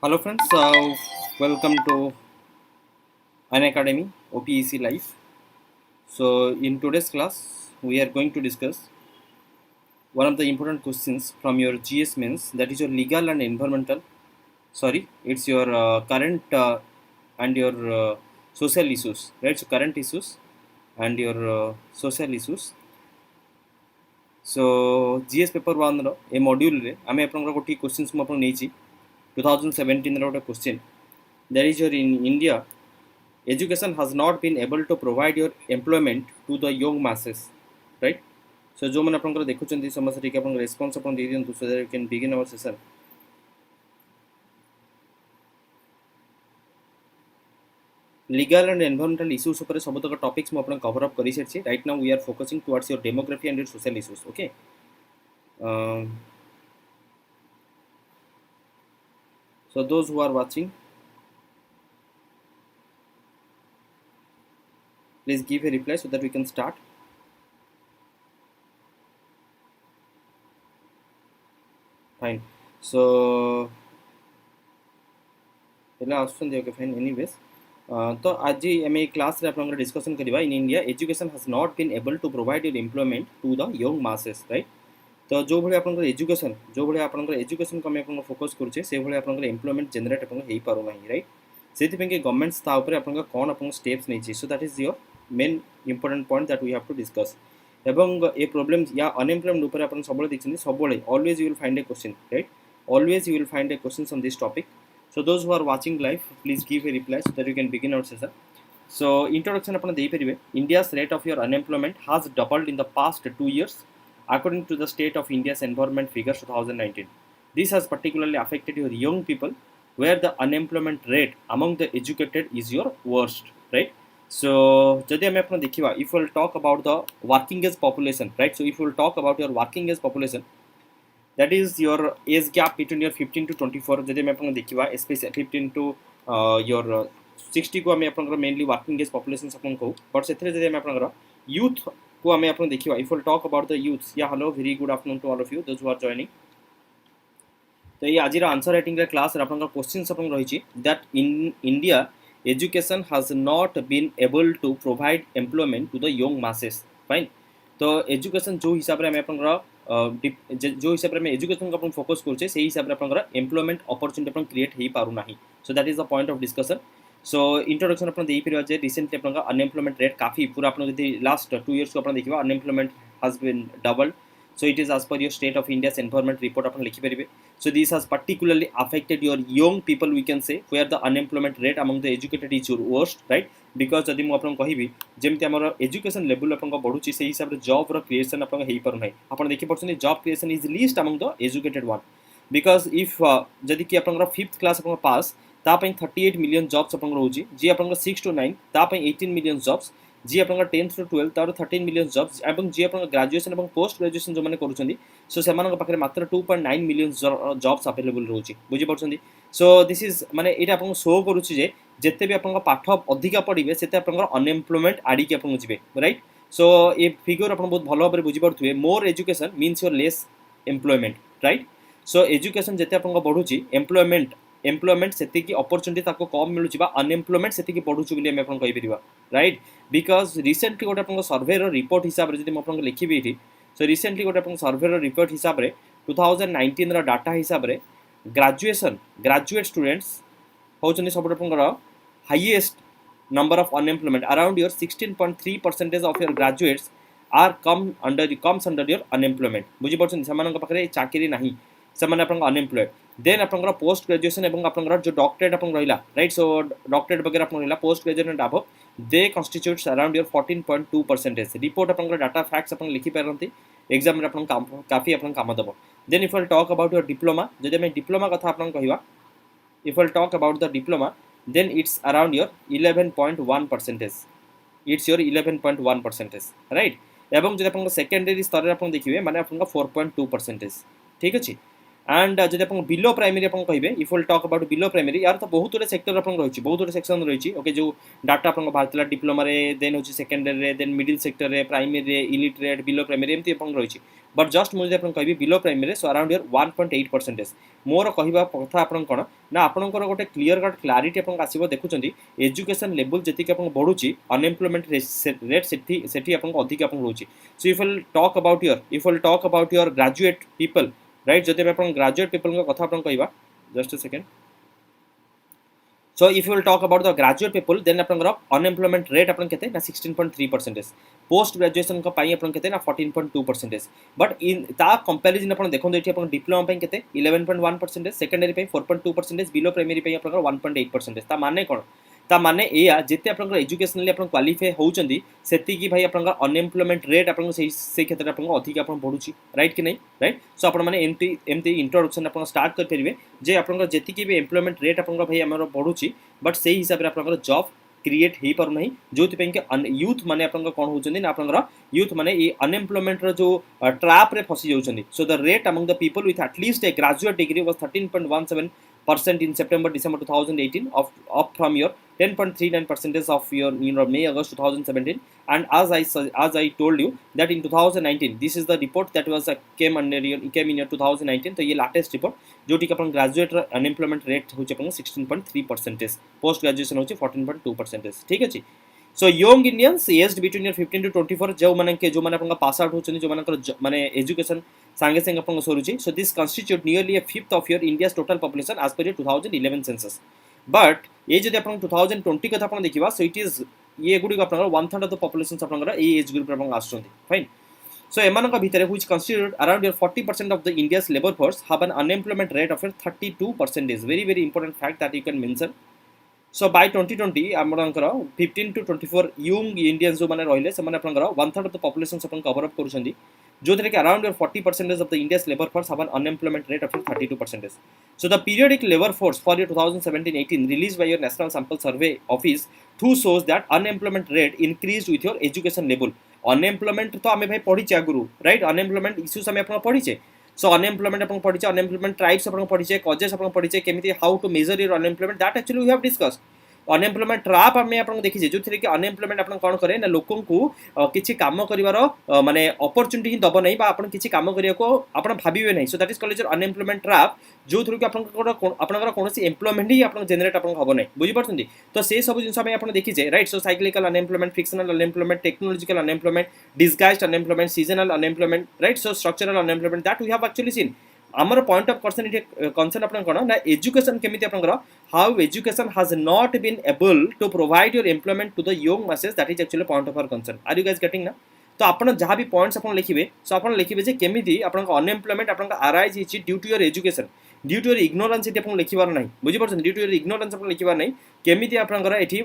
Hello friends, welcome to Unacademy OPEC Live. So in today's class, we are going to discuss one of the important questions from your GS mains, that is your legal and environmental. Sorry, it's your current and your social issues, right? So current issues and your social issues. So GS paper 1 row A module रे आमे आपनकर गोटी questions म आपन नेछि 2017 रो गोटे question that is your in India education has not been able to provide your employment to the young masses, right? So जो मैंने आपन देखुचंती समस्या ठीक आपन रेस्पॉन्स आपन दे दियंतु so that we can begin our session. Legal and environmental issues ऊपर सब तक टॉपिक्स म आपन कवर अप करि सेछि. Right now we are focusing towards your demography and your social issues, okay? So those who are watching, please give a reply so that we can start. Fine. So पहला option दियो के fine anyways तो आज आम class रे आपन discussion करबा in India education has not been able to provide your employment to the young masses, right? तो जो भले आपन एजुकेशन जो भले आपन एजुकेशन को हम आपन फोकस करछे से भले आपन एम्प्लॉयमेंट जनरेट आपन हेई पारो नाही, राइट? सेति पे के गवर्नमेंट्स ता ऊपर आपन कोन आपन स्टेप्स नै छी, so that is your main important point that we have to discuss. एवं ए प्रॉब्लम या अनएम्प्लॉयमेंट ऊपर आपन सबले देखछनी सबले always you will find A question, right? Always you will find A question on this topic. So those who are watching live, please give a reply so that we can begin our session. So introduction upon the period. India's rate of your unemployment has doubled in the past 2 years, according to the State of India's Environment figures 2019. This has particularly affected your young people, where the unemployment rate among the educated is your worst, right? So जदि हमें अपना देखिवा, if we will talk about the working age population, right? So if we will talk about your working age population, that is your age gap between your 15 to 24. जदि मैं अपन देखिवा specially 15 to your 60 को हमें अपन mainly working age population अपन को, but सेथरे जदि मैं अपन यूथ को हमें अपन देखिवा, if will talk about the youths. या hello, very good afternoon to all of you those who are joining. तो ये आज आंसर राइटिंग रे क्लास रे अपन क्वेश्चंस अपन रही छी that in India education has not been able to provide employment to the young masses. Fine. तो education जो हिसाब रे हमें अपन जो हिसाब में एजुकेशन को अपन फोकस करछे से हिसाब रे अपन एम्प्लॉयमेंट अपॉर्चुनिटी अपन क्रिएट हेई पारु नाही. So that is the point of discussion. So introduction अपन देई परियो जे रिसेंटली अपन अनएम्प्लॉयमेंट रेट काफी पूरा अपन जदि लास्ट 2 इयर्स को अपन देखिबा unemployment has been doubled. So it is as per your State of India's Environment report अपन लिखि परिबे. So this has particularly affected your young people, we can say, where the unemployment rate among the educated is your worst, right? Because जदि मु अपन कहिबी जेमति हमर education level अपन बढ़ुची से हिसाब रे job रो creation अपन हेई पर नै. अपन देखि परछनी job creation is least among the educated one. Because if जदि कि अपन 5th क्लास अपन पास ता पई 38 मिलियन जॉब्स अपन रहउची, जे अपन 6 to 9 ता पई 18 मिलियन जॉब्स, जी अपन 10th to 12 तार 13 मिलियन जॉब्स, एवं जी अपन ग्रेजुएशन एवं पोस्ट ग्रेजुएशन जो माने करूछंदी सो सेमान पाखरे मात्र 2.9 मिलियन जॉब्स अवेलेबल रहउची. बुझी परछंदी. सो दिस इज माने एटा अपन शो करूची जे जेते भी अपन पाठ अधिका पढिबे सेते अपन अनएम्प्लॉयमेंट आडी के अपन जिवे, राइट? सो ए फिगर अपन बहुत भलो भाबरे बुझी परथुवे. More education means your less employment, right? So education जेते अपन बढ़ुची एम्प्लॉयमेंट सेति की अपॉर्चुनिटी ताको कम मिलुची बा अनएम्प्लॉयमेंट सेति की बढ़ुची बिले हम अपन कहि परिबा, राइट? बिकॉज रिसेंटली गोटे अपन सर्वे रो रिपोर्ट हिसाब रे जदि म अपन लिखिबी एठी, सो रिसेंटली गोटे अपन सर्वे रो रिपोर्ट हिसाब रे 2019 रो डाटा हिसाब रे ग्रेजुएट स्टूडेंट्स होचनी सब अपन highest number of unemployment. Around your 16.3% of your graduates are comes under your unemployment. बुझी परछन समान पाखरे चाकरी नाही, समान अपन अनएम्प्लॉयड. देन अपन पोस्ट ग्रेजुएशन एवं अपन जो डॉक्टरेट अपन रहिला, राइट? सो डॉक्टरेट वगैरह अपन रहिला post graduate above they constitutes around your 14.2%. Report अपन डाटा फैक्ट्स अपन लिखि परंती एग्जाम रे अपन काफी अपन काम दबो. Then if will talk about your diploma, जदि हम डिप्लोमा कथा अपन कहिबा, if will talk about the diploma, then it's around your 11.1%. It's your 11.1%, right? एवं जब अपन सेकेंडरी स्तर रे अपन देखिबे माने अपन 4.2%. ठीक अछि. एंड जब आप बिलो प्राइमरी आप कहे if will talk about below primary यार तो बहुत गुटे सेक्टर आप रही बहुत गुटे सेक्शन रही ओके जो डाटा आप बाहर डिप्लोमा देन हूँ secondary then middle sector primary illiterate below primary एमती रही बट जस्ट मुझे कह below primary so around your 1.8% more कहवा कथा आप कौन ना आपंकर गोटे क्लीयर कट क्लारीटी आप आसो देखुं एजुकेशन लेवल जी आप बढ़ुची अनएम्प्लॉयमेंट रेट से अधिक आप रोचे so if will talk about your graduate people right जब आप ग्रेजुएट पीपल कथा कह just a second so if you will talk about the graduate people then आपंकर अनएम्प्लॉयमेंट रेट आप 16.3% पोस्ट ग्रेजुएशन के 14.2% बट इन ता कंपैरिजन आप देखो ये डिप्लोमा के 11.1% सेकेंडरी 4.2% बिलो प्राइमरी 1.8% माने कौन ता माने या जिते आप एजुकेशनली आप क्वालिफाई होती से भाई आप अनएम्प्लॉयमेंट रेट आप क्षेत्र में अधिक आप बढ़ुची राइट कि नहीं राइट सो आप एमती इंट्रोडक्शन आप स्टार्ट करेंगे जे आप जी भी एम्प्लॉयमेंट रेट आप भाई आम बढ़ुची बट से हिसाब से आप जॉब क्रिएट हो पार ना जो यूथ मैंने आप कौन होती आप यूथ मैंने ये अनएम्प्लॉयमेंट जो ट्रैप रे फसी जाऊँगी सो the rate among the people with at least A graduate degree was 13.17% in December 2018 up from your 10.39% of your May August 2017 and as I told you that in 2019 this is the report that was came in your 2019 तो ये latest report जो T अपन graduate unemployment rate होचे अपन 16.3% post graduation होचे 14.2% ठीक अछि so young Indians aged between your 15 to 24 जो माने अपन pass out होचनी जो माने एजुकेशन सांगे संगे अपन सरुची so this constitute nearly a fifth of your India's total population as per your 2011 census but ये जब अपन 2020 कथा अपन देखिबा सो इट इज ये गुडी अपन 1/3 ऑफ द पॉपुलेशन अपन ए एज ग्रुप अपन आछंती फाइन सो एमानक भितर which constitute around your 40% of the India's labour force have an unemployment rate of 32% very important fact that you can mention so by 2020 आमरंकर 15 to 24 young Indians जो माने रहिले से माने आपनकर 1/3 ऑफ द पॉपुलेशन अपन कवर अप करूछंदी जो कि around your 40% of the India's labour force have an unemployment rate of 32%. So the periodic labor force for your 2017-18 released by your National Sample Survey Office through shows that unemployment rate increased with your education level. Unemployment तो आमे भाई पढ़ी आगुरु right unemployment issues आमे अपन पढ़ी सो unemployment अपन पढ़ी unemployment tribes अपन पढ़ी causes अपन पढ़ी केमिति how to measure your unemployment that actually we have discussed unemployment trap um आप देखिए जो थी कि अनएम्प्लॉयमेंट आप कौन करे ना लोक किसी कम कर माने अपॉर्चुनिटी ही दब नहीं आप किसी कम करने को आप भावे नहीं सो that is called unemployment trap जो थ्रू कि आपंकर कौन एम्प्लॉयमेंट ही आप जेनेट आप हम ना बुझीपार तो से सब जिन आप देखीजे right so cyclical unemployment frictional unemployment technological unemployment disguised unemployment seasonal unemployment right so structural unemployment that we have actually seen आमर पॉइंट ऑफ कंसर्न अपन कौन ना एजुकेशन केमिति आपनकर how education has not been able to provide your employment to the young masses that is actually point of our concern are you guys getting ना तो आपन जहाँ भी पॉइंट्स अपन लिखिबे सो अपन लिखिबे जे केमिति आपन अनएम्प्लॉयमेंट आपन अराइज हिची due to your education due to your ignorance इति अपन लिखिबार नाही बुझि परछन ड्यू टू योर इग्नोरेंस अपन लिखिबार नाही केमिति आपनकर एठी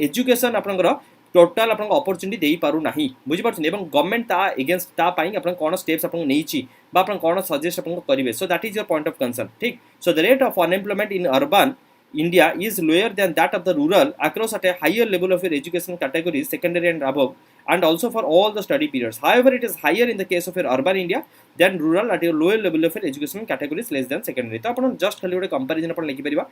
एजुकेशन आपनकर टोटाल आप अपॉर्चुनिटी दे पारु नाही बुझीपार एवं गवर्नमेंट ता एगेंस्ट ता पाई अपन कौन स्टेप्स अपन नेइची बा अपन कौन सजेस्ट अपन करिवे so that is your point of concern ठीक so the rate of unemployment in urban India is lower than that of the rural across at a higher level of your education categories secondary and above and also for all the study periods however it is higher in the case of your urban India than rural at your lower level of your education categories less than secondary तो अपन just खाली गोटे comparison अपन लिखि परिबा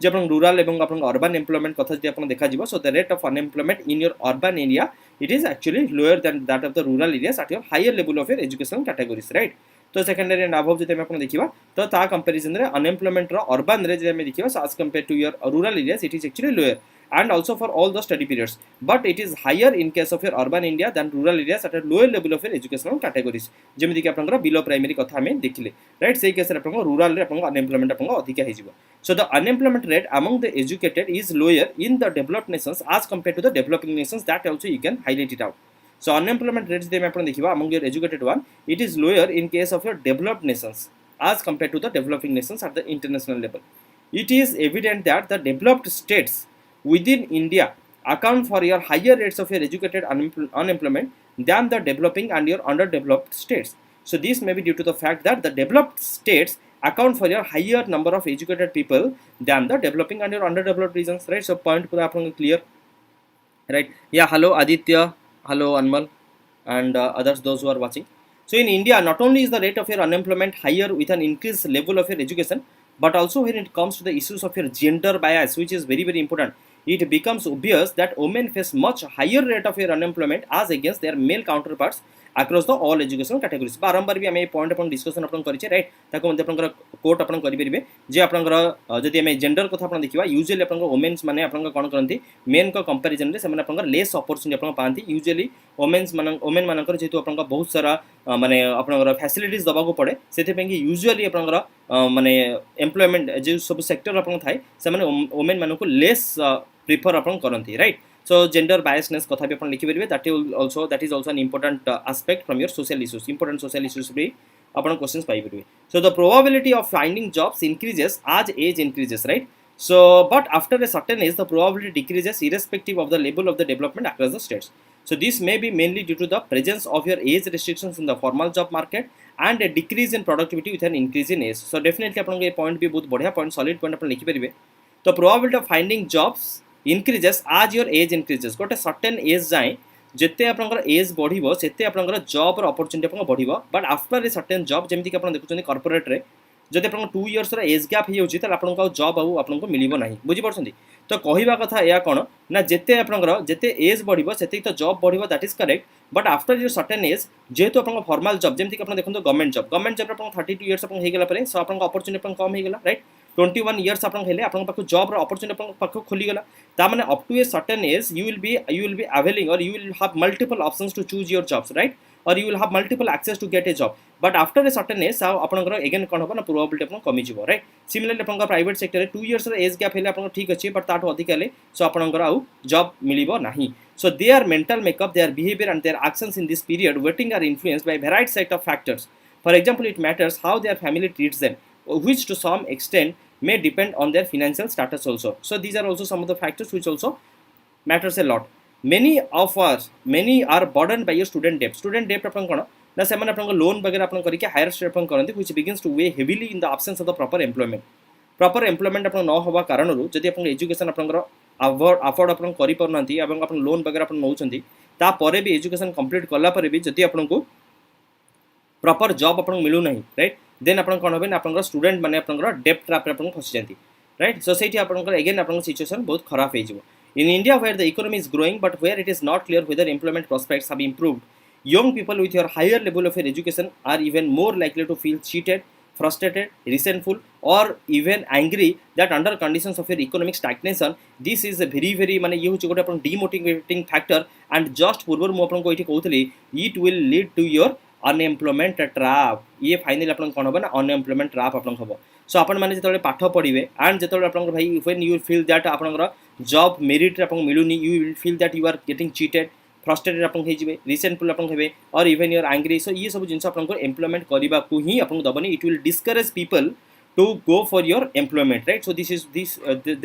जे अपन rural एवं अपन urban employment कथा जे अपन देखा जिवो so the rate of unemployment in your urban area it is actually lower than that of the rural areas at your higher level of your education categories right तो secondary and above जब आप देखा तो ता comparison रे unemployment urban रे जब देखा सो आज compare to your rural areas it is actually lower and also for all the study periods but it is higher in case of your urban India than rural areas at a lower level of your educational categories जेमिति कि आपनकर below primary कथा हमें देखिले right सेही case रे आपन rural रे आपन अनएम्प्लॉयमेंट आपन अधिक हे जिवो so the unemployment rate among the educated is lower in the developed nations as compared to the developing nations that also you can highlight it out so unemployment rates जे आपण देखिबा among your educated one it is lower in case of your developed nations as compared to the developing nations at the international level it is evident that the developed states within India account for your higher rates of your educated unemployment than the developing and your underdeveloped states. So this may be due to the fact that the developed states account for your higher number of educated people than the developing and your underdeveloped regions, right? So point pura apan clear, right? Yeah, hello Aditya, hello Anmal, and others those who are watching. So in India, not only is the rate of your unemployment higher with an increased level of your education, but also when it comes to the issues of your gender bias, which is very very important, it becomes obvious that women face much higher rate of your unemployment as against their male counterparts across the all educational categories. बारंबार भी आम point अपन discussion अपन करिचे right ताको मध्ये अपन coat अपन करि परिबे जे अपन जदि आम gender कथा अपन देखिबा यूजुअली अपन वुमेन्स माने अपन कोन करंती मेन को कंपैरिजन रे सेमन अपन लेस अपॉर्चुनिटी अपन पांती यूजुअली वुमेन मानकर जेतु अपन बहुत सारा माने अपन फैसिलिटीज दबाको पड़े सेते पेंगी यूजुअली अपन माने एम्प्लॉयमेंट जे सब सेक्टर अपन थाए से माने वुमेन मानको लेस प्रिफर अपन करंती राइट. So gender biasness कथा भी अपन लिखि परिबे that is also an important aspect from your social issues, important social issues भी अपन क्वेश्चंस पाई परिबे. So the probability of finding jobs increases as age increases, right? So but after a certain age the probability decreases irrespective of the level of the development across the states. So this may be mainly due to the presence of your age restrictions in the formal job market and a decrease in productivity with an increase in age. So definitely अपन ये point भी बहुत बढ़िया point, solid point अपन लिखि परिबे. The probability of finding jobs increases as your age increases. गोटे certain age जाए जिते आपनकर एज बढ़िबो सेते आपनकर जॉब रो अपॉर्चुनिटी आपन बढ़िबो but after a certain job जेमति कि आपन देखुछन कॉर्पोरेट रे जदि आपन 2 इयर्स रो एज गैप हे होछि त आपनका जॉब आउ आपनको मिलिबो नाही बुझि परछन्ती. तो कहिबा कथा या कोन ना जेते आपनकर जेते एज बढ़िबो सेते तो जॉब बढ़िबो that is correct but after your certain age जेतो आपन फॉर्मल जॉब जेमति कि आपन देखंतो गवर्नमेंट जॉब आपन 32 इयर्स आपन हे गेला परे सो आपन अपॉर्चुनिटी आपन कम हे गेला राइट. 21 years आपन हेले आपन पाखो जॉब रो अपॉर्चुनिटी आपन पाखो खोली गेला ता माने up to a certain age you will be availing or you will have multiple options to choose your jobs right or you will have multiple access to get a job but after a certain age आपन again कोन होबा ना probability आपन कमी जिवो right. Similarly आपन private sector रे 2 years रो age gap हेले आपन ठीक अछि बट ताठो अधिक हेले सो आपन आउ जॉब मिलिबो नाही. So their mental makeup, their behavior and their actions in this period waiting are influenced by a variety set of factors. For example, it matters how their family treats them, which to some extent may depend on their financial status also. So these are also some of the factors which also matters a lot. Many are burdened by your student debt. Student debt अपन कोन ना semen अपन loan वगैरह अपन करी के higher study अपन करंती which begins to weigh heavily in the absence of the proper employment. Proper employment अपन न होबा कारण रु जदि अपन एजुकेशन अपन अफोर्ड अपन करि परनंती एवं अपन लोन वगैरह अपन नउचंती ता परे भी एजुकेशन कंप्लीट करला परे भी जदि अपन को प्रॉपर जॉब अपन मिलु नहीं राइट देन अपन कोन होबे अपन स्टूडेंट माने अपन डेब्ट ट्रैप अपन फसी जांती राइट. सो सेठी अपन अगेन अपन सिचुएशन बहुत खराब हे जिवो. In India, where the economy is growing but where it is not clear whether employment prospects have improved, young people with your higher level of education are even more likely to feel cheated, frustrated, resentful, or even angry that under conditions of your economic stagnation, this is a very माने ये होची गोटे अपन demotivating factor and just पूर्वर मु अपन को एठी कहउतली it will lead to your unemployment trap. ये finally अपन कोन होबा ना unemployment trap अपन होबो. सो अपन माने जेतले पाठ पढिबे एंड जेतले अपन भाई when you feel that अपन जॉब मेरिट अपन मिलुनी you will feel that you are getting cheated, frustrated अपन हे जिवे, resentful अपन हेबे और even you are angry. सो ये सब जिंस अपन को एम्प्लॉयमेंट करिबा को ही अपन दबनी it will discourage people to go for your employment right. So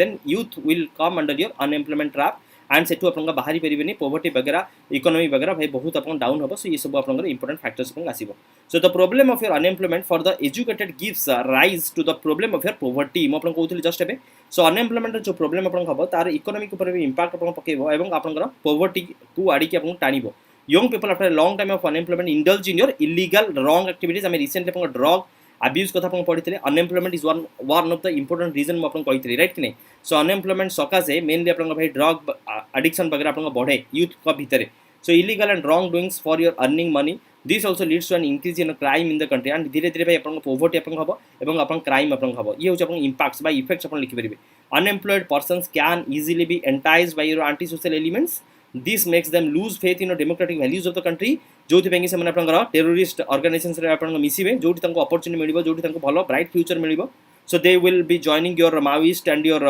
then youth will come under your unemployment trap and सेटू अपन बाहरी परिबेनी पॉवर्टी वगैरह इकोनॉमी वगैरह भाई बहुत अपन डाउन होबो. सो ये सब अपन इंपोर्टेंट फैक्टर्स अपन आसीबो. So the problem of your unemployment for the educated gives rise to the problem of your poverty. म अपन कहउतली जस्ट एबे सो अनएम्प्लॉयमेंट जो प्रॉब्लम अपन हबो तार इकोनॉमिक ऊपर भी इंपैक्ट अपन पकेबो एवं अपन पॉवर्टी को आडी के अपन टानिबो. young people after a long time of unemployment indulge in your illegal wrong activities. I mean recently upon drug abuse कथा अपन पढितले unemployment is one of the important reason म अपन कहितले राइट कि नै. सो अनएम्प्लॉयमेंट सकासे मेनली अपन भाई drug addiction वगैरह अपन बढ़े youth का भीतर. So illegal and wrong doings for your earning money this also leads to an increase in crime in the country and धीरे धीरे भाई अपन पॉवर्टी अपन हबो एवं अपन क्राइम अपन हबो. ये होछ अपन इंपैक्ट्स बाय इफेक्ट्स अपन लिखि परिबे. Unemployed persons can easily be enticed by your anti social elements. This makes them lose faith in the democratic values of the country. जोथि पेंगी से मन आपनकर टेररिस्ट ऑर्गेनाइजेशंस रे आपन मिसिबे जोथि तंको अपॉर्चुनिटी मिलिबो जोथि तंको भलो ब्राइट फ्यूचर मिलिबो. So they will be joining your Maoist and your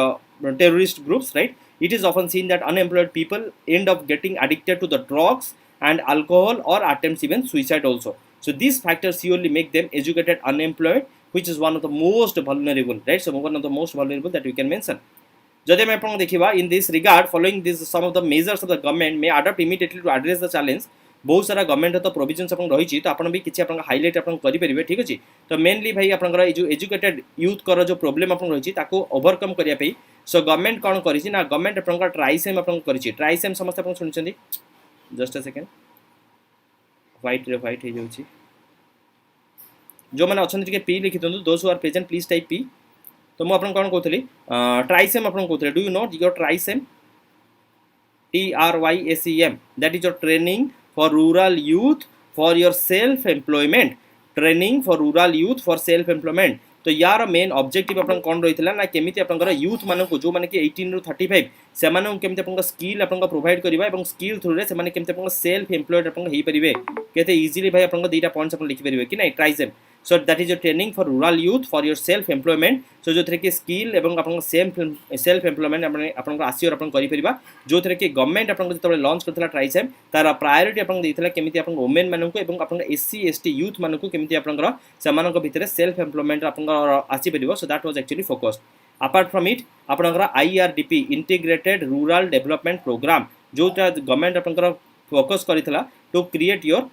terrorist groups, right? It is often seen that unemployed people end up getting addicted to the drugs and alcohol or attempts even suicide also. So these factors surely make them educated unemployed, which is one of the most vulnerable, right? So one of the most vulnerable that we can mention. जदि मैं अपन देखिबा in this regard following this some of the measures of the government may adapt immediately to address the challenge. बहुत सारा government तो provisions अपन रही तो अपन भी किसी अपन हाईलाइट अपन करि परिबे ठीक अछि. तो मेनली भाई अपन जो एजुकेटेड यूथ कर जो प्रॉब्लम अपन रही ताको ओवरकम करिया पे सो गवर्नमेंट कोन करिछि ना गवर्नमेंट अपन ट्राइसेम अपन करिछि. ट्राइसेम समस्त अपन सुनछन्ती जस्ट अ सेकंड व्हाइट रे व्हाइट हे जाउछि जो मैंने अच्छा टे पी लिखि दिखाँ those who are present please type P तो मुझे आपको कौन कहूली ट्राइसेम आपको कहते do you know your TRYSEM TRYSEM that is your training for rural youth for your self employment training for rural youth for self employment तो यार मेन ऑब्जेक्टिव अपन कौन रही ना केमी आप यूथ मान जो मैंने 18 ରୁ 35 से केमी स्किल आप प्रोवाइड करवा स्किल थ्रू रे से केमी सेल्फ एम्प्लॉयड आप पारे केते इजीली भाई आप दुईटा पॉइंट्स आप लिखिपारे कि नहीं TRYSEM so that is your training for rural youth for your self employment so जो कि स्किल एवं आप सेल्फ एम्प्लॉयमेंट आप आसियोर आप करा जो कि गवर्नमेंट आप जो लॉन्च करता ट्राइजेम तार प्रायोरिटी आपको केमी आप वोमेन मानक SC ST यूथ मानक केमी आप भितर सेल्फ एम्प्लॉयमेंट आप आसीपर so that was actually focused apart from it आपनकर IRDP integrated rural development programme जो गवर्नमेंट आपनकर फोकस करथिला to create your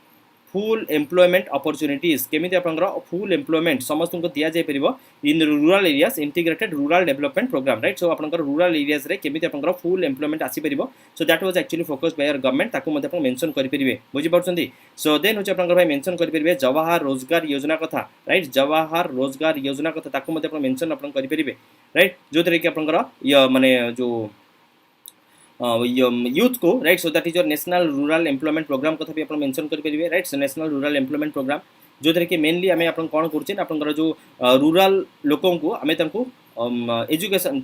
full employment opportunities केमी आपनकर फुल एम्प्लॉयमेंट समस्त को दिया जाय परिबो in rural areas integrated rural development programme right so आपनकर रूरल एरियाज रे केमी आपनकर फुल एम्प्लॉयमेंट आसी परिबो so that was actually focused by your government ताको मध्ये आपण मेंशन करि परिबे बुझि परछंती सो देन होचे आपनकर भाई मेंशन करि परिबे जवाहर रोजगार योजना कथा राइट जवाहर रोजगार योजना कथा ताको मध्ये आपण मेंशन आपण करि परिबे राइट जो तरे कि आपनकर माने जो यूथ को right so that is your national rural employment programme कथा भी आप मेंशन करेंगे right so national rural employment programme जो थे कि मेनली आम आप कौन कर जो रूरल लोकों को आम एजुकेशन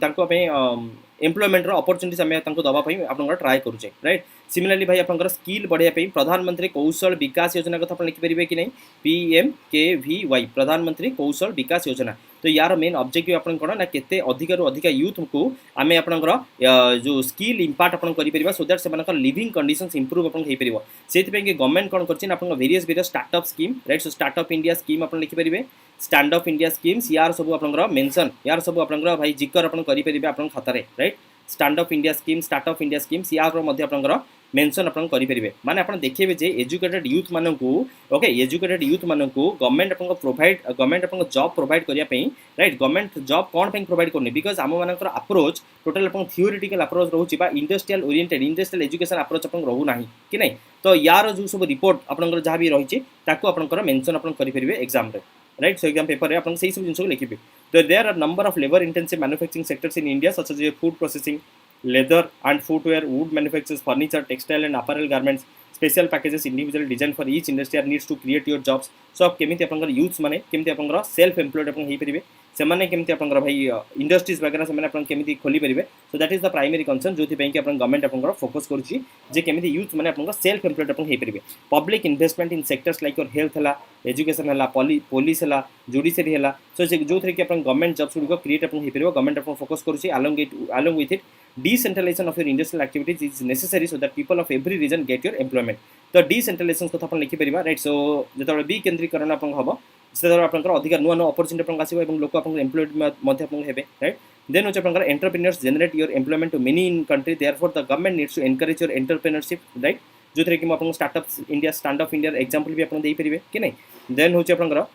एम्प्लॉयमेंट अपॉर्चुनिटीज आम दवाई आप ट्राए करुचे राइट सिमिलरली भाई आप स्किल बढ़ाई प्रधानमंत्री कौशल विकास योजना कथा लिखिपारे कि नहीं PMKVY प्रधानमंत्री कौशल विकास योजना तो यार मेन ऑब्जेक्टिव आपन कोन ना केते अधिक रु अधिक यूथ को आमे आपनकर जो स्किल इंपैक्ट आपन करि परिबा सो दैट सेमानकर लिविंग कंडीशंस इंप्रूव आपन हेइ परिबो सेति पे गवर्नमेंट कोन करचिन आपन various startup scheme right so startup India scheme आपन लिखि परिबे स्टैंड अप इंडिया स्कीम्स यार सब आपनकर मेंशन यार सब आपनकर भाई जिकर आपन करि परिबे आपन खाता रे right stand up India scheme startup India schemes यार मध्य आपनकर मेंशन आपन करि परिबे माने आपन देखिबे जे एजुकेटेड यूथ मानकू ओके एजुकेटेड यूथ मानकू गवर्नमेंट आपन प्रोवाइड गवर्नमेंट आपन जॉब प्रोवाइड करिया पई राइट गवर्नमेंट जॉब कोन पई प्रोवाइड करने बिकॉज आम मानकर अप्रोच टोटल आपन थियोरेटिकल अप्रोच रहउची बा industrial oriented industrial education approach आपन रहउ नाही कि नहीं तो यार जो सब रिपोर्ट आपन जहाँ भी रही ताको आपन मेंशन आपन करि परिबे एग्जाम रे राइट सो एग्जाम पेपर रे आपन सही सब जिंस को लिखिबे तो there are number of labour intensive manufacturing sectors in India such as food processing leather and footwear, wood manufacturers, furniture, textile and apparel garments, special packages, individual design for each industry are needs to create your jobs. So अब केमिति आपनकर youths माने केमिति आपनकर self employed आपन हेइ परिबे से माने केमिति आपनकर भाई इंडस्ट्रीज वगैरह से माने आपन केमिति खोली परिबे so that is the primary concern जोथि पई कि आपन गवर्नमेंट आपनकर फोकस करूची जे केमिति यूथ माने आपनकर सेल्फ एम्प्लॉयड आपन हेइ परिबे public investment in sectors like your health हला एजुकेशन हला पुलिस हला जुडिशरी हला सो जो थे कि आपन गवर्नमेंट जॉब्स गुडी को क्रिएट आपन हेइ परिबो गवर्नमेंट आपन फोकस करूची along with it decentralization of your industrial activities is necessary so that people of every region get your employment तो decentralization कथा अपन लिखि परिबा राइट सो जतबे विकेंद्रीकरण अपन हबो सेतबे आपनकर अधिक नुआ नुआ अपॉर्चुनिटी अपन आसीबो एवं लोक अपन एम्प्लॉयड मध्य अपन हेबे राइट देन होचे आपनकर entrepreneurs generate your employment to many in country therefore the government needs to encourage your entrepreneurship right जो थे कि अपन startup India stand up India example भी अपन देई परिबे कि नहीं देन होचे आपनकर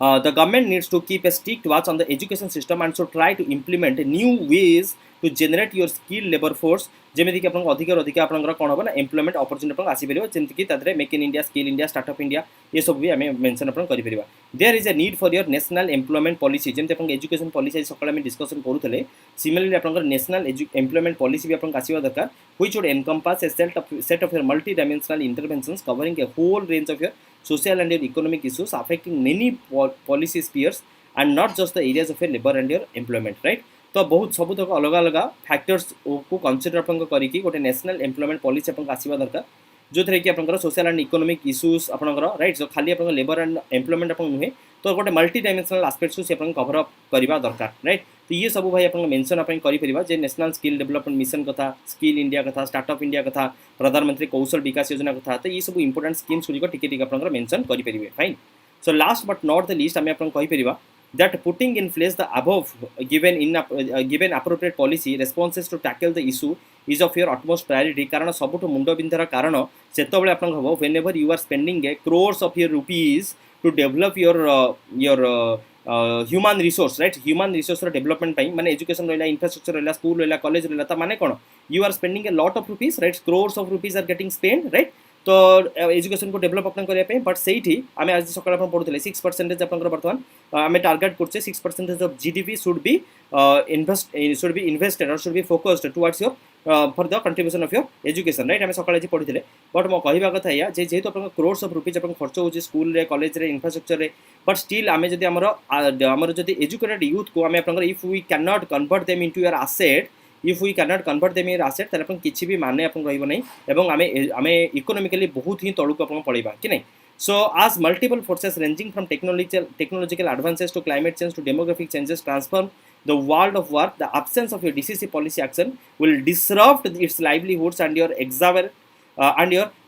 the government needs to keep a strict watch on the education system and so try to implement new ways to generate your skilled labor force जेमिति कि आपन अधिक अधिक आपनकर कोन होबा ना एम्प्लॉयमेंट अपॉर्चुनिटी आपन आसी परिबो जेमिति कि तादरे make in India skill India startup India ये सब भी हमें मेंशन अपन करि परिबा there is a need for your national employment policy जेमिति आपन एजुकेशन पॉलिसी सकाळे में डिस्कशन करूथले सिमिलरली आपनकर नेशनल एम्प्लॉयमेंट पॉलिसी भी आपन आसीबा दरकार which would encompass a set of your multi dimensional interventions covering a whole range of your social and your economic issues affecting many policy spheres and not just the areas of your labor and your employment right तो बहुत सब तक अलग अलग factors को consider अपन करिकी गोटे national employment policy अपन आसीबा दरकार जो थे कि आपनकर सोशल एंड इकोनॉमिक इश्यूज आपनकर राइट सो खाली आपन लेबर एंड एम्प्लॉयमेंट अपन नुहे तो गोटे मल्टी डायमेंशनल एस्पेक्ट्स को से अपन कवर अप करबा दरकार राइट तो ये सब भाई अपन मेंशन अपन करि परिबा जे नेशनल स्किल डेवलपमेंट मिशन कथा स्किल इंडिया कथा स्टार्टअप इंडिया कथा प्रधानमंत्री कौशल विकास योजना कथा तो ये सब इंपोर्टेंट स्कीम्स गुडी को टिके टिके अपन मेंशन करि परिबे fine so last but not the least हमें अपन कहि परिबा that putting in place the above given appropriate policy responses to tackle the issue is of your utmost priority कारण सबुठ मुंड बिंधार कारण सेतबेले आपन हबो whenever you are spending a crores of your rupees to develop your human resource right human resource development पाई माने education रहला infrastructure रहला school रहला कॉलेज रहला त माने कोन you are spending a lot of rupees right crores of rupees are getting spend right तो एजुकेशन को डेभलप अपन करने बट से आम आज सकाल पढ़ुले 6% आप बर्तमान आम टार्गेट करछे 6% of GDP should be invested और should be focused towards your for the contribution of your education right आम सकाल पढ़ी बट मो कहवा कथा या जेहेतु आप क्रोर्स ऑफ रुपीज आप खर्च होची स्कूल रे कॉलेज रे इंफ्रास्ट्रक्चर रे बट स्टिल आम जदि आमर जदि एजुकेटेड यूथ को um if we can not convert them into your asset if we can not convert them in asset ताले किसी भी माने रही नहीं एवं आमे इकोनॉमिकली बहुत ही तलू को पड़ेगा कि नहीं सो आज multiple forces ranging from technological advances to climate change to demographic changes transform the world of work. The absence of your DCC policy action will disrupt its livelihoods and your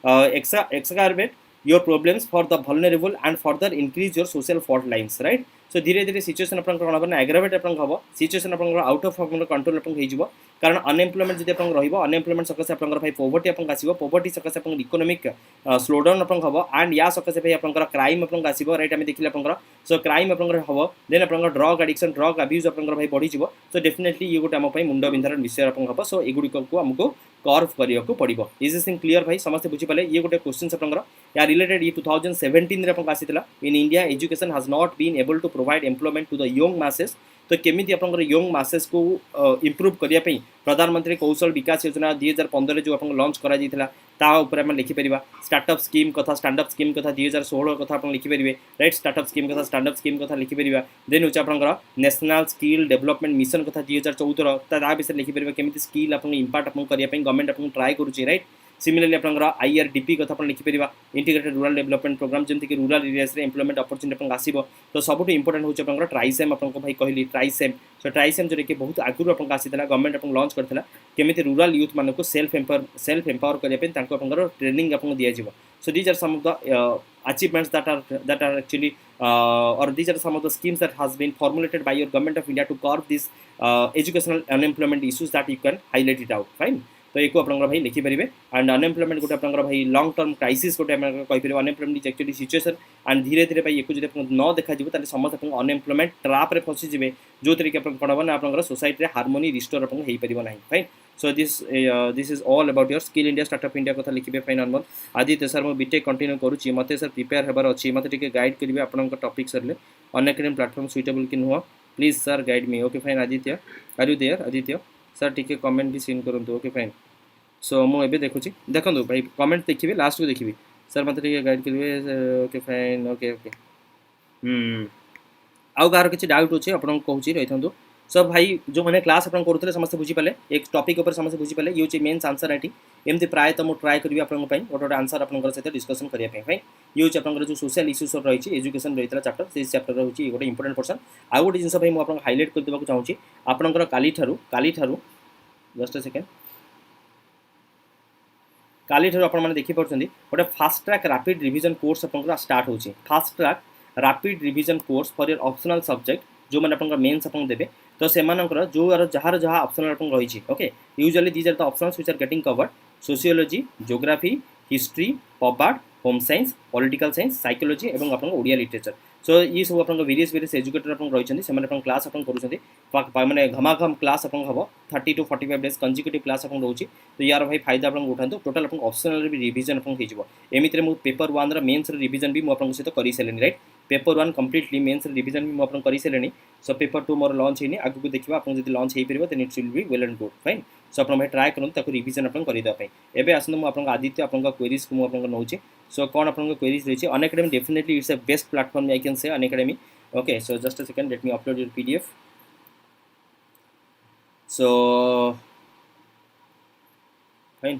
exacerbate your problems for the vulnerable and further increase your social fault lines, right? So धीरे धीरे situation अपन कौन हम aggravate अपन हम situation अपन out of अपन control अपन हो कारण अनएम्प्लॉयमेंट जब अपन रहिबो अनएम्प्लॉयमेंट सकाशे अपन भाई पॉवर्टी अपन आसीबो पॉवर्टी सकाशे अपन इकोनॉमिक स्लोडाउन अपन हम एंड या सकाशे भाई अपन क्राइम अपन आसीबो राइट आम देखिले अपन सो क्राइम अपन हम देन अपन ड्रग एडिक्शन ड्रग अब्यूज अपन भाई बढ़ी जीवो सो डेफिनेटली ये गोटे आम मुंड बिंधार विषय अपन हम सो एगुड़ी को आमको कर्व करने को पड़ो इज दिस थिंग क्लीयर भाई समस्त बुझीपारे ये गोटे क्वेश्चन अपन या रिलेटेड ये 2017 रे आसीला in India education has not been able to provide employment to the young masses तो केमिति अपन यंग मासेस को इम्प्रूव करने प्रधानमंत्री कौशल विकास योजना 2015 जो अपन लॉन्च करा जाइथिला ता ऊपर हम लिखि परिबा स्टार्टअप स्कीम कथा स्टैंडअप स्कीम कथा 2016 कथा अपन लिखि परिबे राइट स्टार्टअप स्कीम कथा स्टैंडअप स्कीम कथा लिखि परिबा देन उचा अपन नेशनल स्किल डेवलपमेंट मिशन कथा 2014 ता विषय लिखि परिबा केमिति स्किल अपन इंपैक्ट अपन करिया पई गवर्नमेंट अपन ट्राई करूची राइट सिमिलरली अपन आईआरडीपी कथा अपन लिखि परिबा इंटीग्रेटेड रूरल डेवलपमेंट प्रोग्राम जेमति कि रूरल एरियास रे एम्प्लॉयमेंट अपॉर्चुनिटी अपन आसीबो तो सबुठ इंपोर्टेंट होचे अपन ट्राइसेम अपन को भाई कहली ट्राइसेम सो ट्राइसेम जो कि बहुत आगुर अपन आसीला गवर्नमेंट अपन लॉन्च करथिला केमिति रूरल यूथ मानको सेल्फ एम्पावर करिया पे तांको अपन ट्रेनिंग अपन दिया जिवो so these are some of the achievements that are actually or these are some of the schemes that has been formulated by your government of India to curb these educational unemployment issues that you can highlight it out fine तो एक आपंकर भाई लिखिपारे and unemployment गोटे आपंकर भाई long term crisis गोटे कहीपर unemployment is actually situation and धीरे धीरे भाई एक न देखा समस्त अनएम्प्लॉयमेंट ट्राप रे फसीजे जो थी कि कौन हम ना सोसाइटी हार्मोनी रिस्टोर हो पार ना fine so this is all about your skill India startup India कथा लिखे फाइन नॉर्मल आदित्य सर मुझे बीटेक कंटिन्यू करुच्ची मत सर प्रिपेयर होबार अच्छी मत गाइड करेंगे आपन topic sir Unacademy platform suitable कि नुह please sir guide me okay fine Aditya are you there Aditya sir टी कमेंट भी सीन करूँ ओके फाइन सो मुझे देखुची देखो भाई कमेंट देखिए लास्ट को देखिए सर मत गाइड करेंगे ओके फाइन ओके ओके आउ कहार किसी डाउट अच्छे आपको कहूँ रही था सो भाई जो मैंने क्लास आप करुले समस्त बुझीपारे एक टॉपिक ऊपर समस्त बुझीपारे ये हूँ मेन्स आंसर राइटिंग एमती प्रायतः मुझे ट्राए करी आपको गोटे गोटे आंसर आपंकर सहित डिस्कसन करने फाइन ये हूँ आप जो सोशल इश्यूज रही एजुकेशन रही चैप्टर से चैप्टर हूँ गोटे इंपोर्टेंट पर्सन आउ गोटे जिन भाई मुझे हाइलाइट करदेक चाहूँगी आपंकर काली जस्ट सेकेंड काली आपने देखिपुर गोटे fast track rapid revision course आप स्टार्ट हो fast track rapid revision course for your optional subject जो मैंने आप मेन्स आप देते तो से जो जार जहाँ ऑप्शनल रही okay usually these are the options which are getting covered sociology geography history पॉवर्ड home science political science psychology और आप ओडिया लिटरेचर सो ये सब आप वेरियस एजुकेटर आप रही से क्लास आप करें घमाघम क्लास आप हम 30 to 45 डेज कंजिक्यूटिव क्लास आप रोचे तो यार भाई फायदा आप उठाते टोटाल आप ऑप्शनल भी रिवीजन आप एमती मुझे पेपर 1 मेन्स रिवीजन भी मुझे सहित कर सारे right paper 1 completely mains revision भी मुझे कर सारे सो पेपर 2 मोर लॉन्च होनी आगे देखिए आप लॉन्च हो पार then it's will be well and good fine so आप भाई ट्राए करूँ रिवीजन आप करदेवाई एवं आसत मुझे आदित्य आप क्वेरीज को मुझे नौचे सो कौन आप क्वेरीज रही है Unacademy definitely it's a best platform I can say Unacademy okay so just a second let me upload your PDF so fine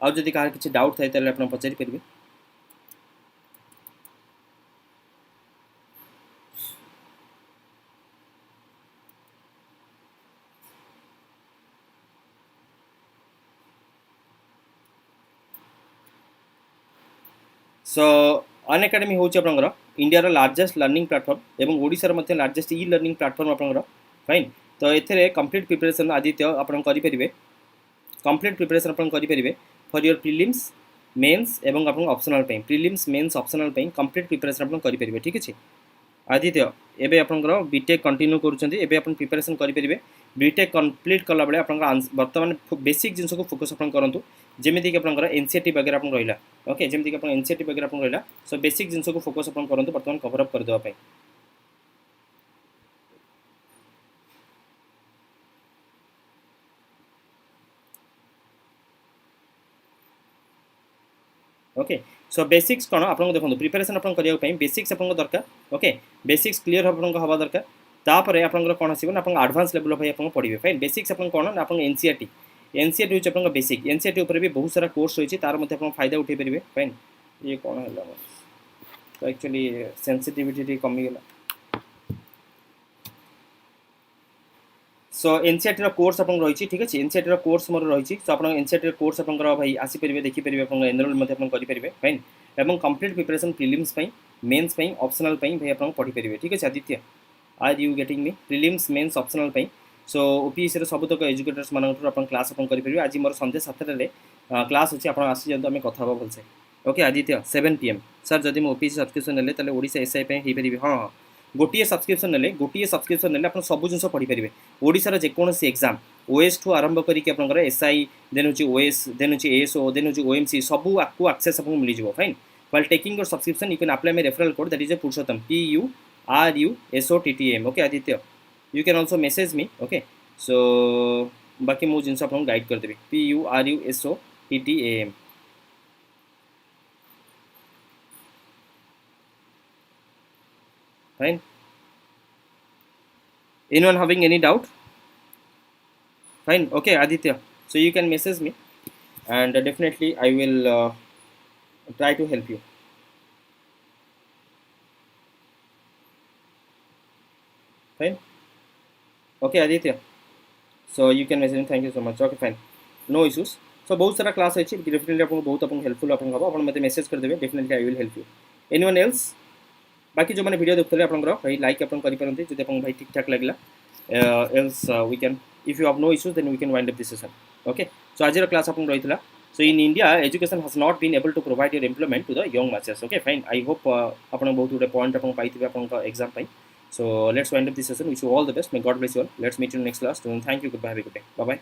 आउ जदि कहार किसी डाउट थाए ताले आपण पचारि परिबे सो अनएकेडमी हूँ आपंकर इंडिया लार्जेस्ट लर्निंग प्लेटफॉर्म एवं ओडिशार मध्य लार्जेस्ट ई लर्निंग प्लेटफॉर्म आपंकर फाइन तो ये कंप्लीट प्रिपरेशन आदित्य आप करेंगे कंप्लीट प्रिपरेशन आप करेंगे फॉर योर प्रिलिम्स मेन्स एवं आप optional prelims mains optional complete preparation आप करेंगे ठीक है आदित्य एवं आप बीटेक कंटिन्यू करेंगे आप प्रिपरेशन करेंगे बीटेक कंप्लीट कला बेले आप बर्तमान बेसिक जिन को फोकस आप करूँ जेमिति कि आपनकर एनसीईआरटी वगैरह आपन रहिला ओके जेमिति कि आपन एनसीईआरटी वगैरह आपन रहिला सो बेसिक जिंस को फोकस आपन करंतु वर्तमान कवर अप कर देबा पई ओके सो बेसिक्स कौन आपन देखो प्रिपरेशन आपन करिया पई बेसिक्स आपन दरकार ओके बेसिक्स क्लियर आपन हवा दरकार तापर आपन कोन आसीबो आपन एडवांस लेवल ऑफ आपन पढिबे फाइन बेसिक्स आपन कोन आपन एनसीईआरटी एनसीईआरटी होच आपन बेसिक एनसीईआरटी ऊपर भी बहुत सारा कोर्स होइछि तार मध्ये आपन फायदा उठै परिबे फाइन ये कोन हला तो एक्चुअली सेंसिटिविटी कमी गेला सो एनसीईआरटी कोर्स आपन रही ठीक अच्छे एनसीईआरटी कोर्स मोर रही सो आप एनसीईआरटी कोर्स आप भाई आसीपर देखिपारे आप एनरोल करेंगे फाइन एवं complete preparation prelims mains optional भाई आप पढ़ी पारे ठीक अच्छे Aditya are you getting me prelims mains optional so OPSC सबुतक एजुकेटर्स मान क्लास करेंगे आज मोर संध्या 7 क्लास अच्छी आप आसी जातु आम कथा भलसे ओके आदित्य 7 PM सर जब ओपीएससी सब्सक्रिप्शन ने तेल ओडिशा एसआई हो पारे हाँ गोटे सब्सक्रिप्शन ने आप सब जिन पढ़ी पारे ओडिशार जेकोसी एग्जाम ओएस ठू आरंभ करके एसआई देन हूँ ओएस देन हूँ एएसओ देन हूँ ओएमसी सबू आपको एक्सेस आपको मिल जाए fine while taking your subscription you can apply my referral code that is a Purusottam PURUSOTTAM okay Aditya you can also message me okay so बाकी मु जिनस आपको guide कर देबी PURUSOTTAM fine anyone having any doubt fine okay Aditya so you can message me and definitely I will try to help you fine okay Aditya so you can message me thank you so much okay fine no issues so बहुत सारा class है definitely आपको बहुत आपको helpful आपको हम अपन मते message कर देबे definitely I will help you anyone else बाकी जो मैंने वीडियो देखते आपंकर भाई लाइक आप करेंगे जो भाई ठीक ठाक लगे else we can if you have no issues then we can wind up this session okay so आज क्लास आप रही so in India education has not been able to provide your employment to the young masses okay fine I hope आप बहुत good point आप पाई आप exam so let's wind up this session wish you all the best may God bless you all let's meet in next class thank you goodbye good day bye bye